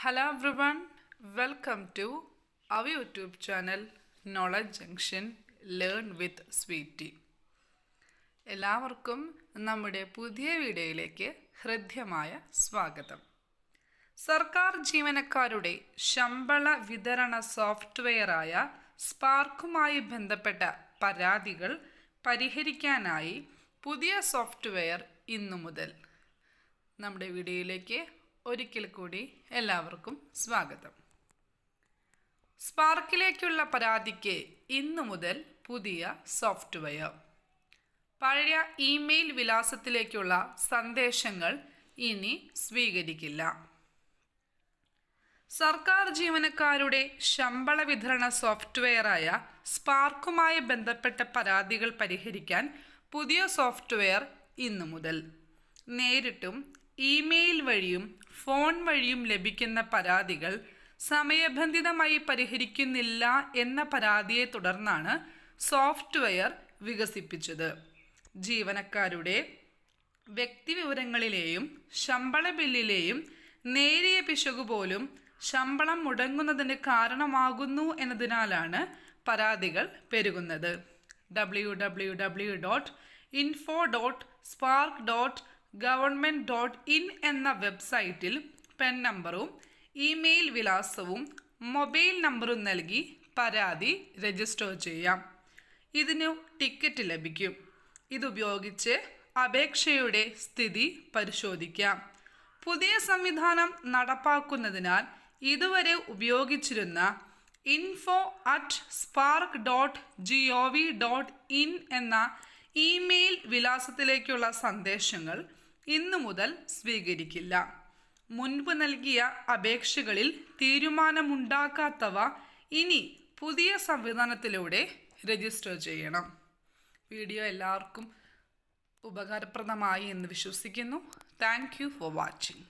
Hello everyone, welcome to our YouTube channel Knowledge Junction Learn with Sweetie. എല്ലാവർക്കും നമ്മുടെ പുതിയ വീഡിയോയിലേക്ക് ഹൃദ്യമായ സ്വാഗതം. സർക്കാർ ജീവനക്കാരുടെ ശമ്പള വിതരണ സോഫ്റ്റ്വെയറായ സ്പാർക്കുമായി ബന്ധപ്പെട്ട പരാതികൾ പരിഹരിക്കാനായി പുതിയ സോഫ്റ്റ്വെയർ ഇന്നു മുതൽ. നമ്മുടെ വീഡിയോയിലേക്ക് ഒരിക്കൽ കൂടി എല്ലാവർക്കും സ്വാഗതം. സ്പാർക്കിലേക്കുള്ള പരാതിക്ക് ഇന്നു മുതൽ പുതിയ സോഫ്റ്റ്വെയർ. പഴയ ഇമെയിൽ വിലാസത്തിലേക്കുള്ള സന്ദേശങ്ങൾ ഇനി സ്വീകരിക്കില്ല. സർക്കാർ ജീവനക്കാരുടെ ശമ്പള വിതരണ സോഫ്റ്റ്വെയറായ സ്പാർക്കുമായി ബന്ധപ്പെട്ട പരാതികൾ പരിഹരിക്കാൻ പുതിയ സോഫ്റ്റ്വെയർ ഇന്നു മുതൽ. നേരിട്ടും ഇമെയിൽ വഴിയും ഫോൺ വഴിയും ലഭിക്കുന്ന പരാതികൾ സമയബന്ധിതമായി പരിഹരിക്കുന്നില്ല എന്ന പരാതിയെ തുടർന്നാണ് സോഫ്റ്റ്വെയർ വികസിപ്പിച്ചത്. ജീവനക്കാരുടെ വ്യക്തിവിവരങ്ങളിലെയും ശമ്പള ബില്ലിലെയും നേരിയ പിശക് പോലും ശമ്പളം മുടങ്ങുന്നതിന് കാരണമാകുന്നു എന്നതിനാലാണ് പരാതികൾ പെരുകുന്നത്. www.info.spark.government.in എന്ന വെബ്സൈറ്റിൽ പെൻ നമ്പറും ഇമെയിൽ വിലാസവും മൊബൈൽ നമ്പറും നൽകി പരാതി രജിസ്റ്റർ ചെയ്യാം. ഇതിനു ടിക്കറ്റ് ലഭിക്കും. ഇതുപയോഗിച്ച് അപേക്ഷയുടെ സ്ഥിതി പരിശോധിക്കാം. പുതിയ സംവിധാനം നടപ്പാക്കുന്നതിനാൽ ഇതുവരെ ഉപയോഗിച്ചിരുന്ന info@spark.gov.in എന്ന ഇമെയിൽ വിലാസത്തിലേക്കുള്ള സന്ദേശങ്ങൾ ഇന്നു മുതൽ സ്വീകരിക്കില്ല. മുൻപ് നൽകിയ അപേക്ഷകളിൽ തീരുമാനമുണ്ടാക്കാത്തവ ഇനി പുതിയ സംവിധാനത്തിലൂടെ രജിസ്റ്റർ ചെയ്യണം. വീഡിയോ എല്ലാവർക്കും ഉപകാരപ്രദമായി എന്ന് വിശ്വസിക്കുന്നു. Thank you for watching.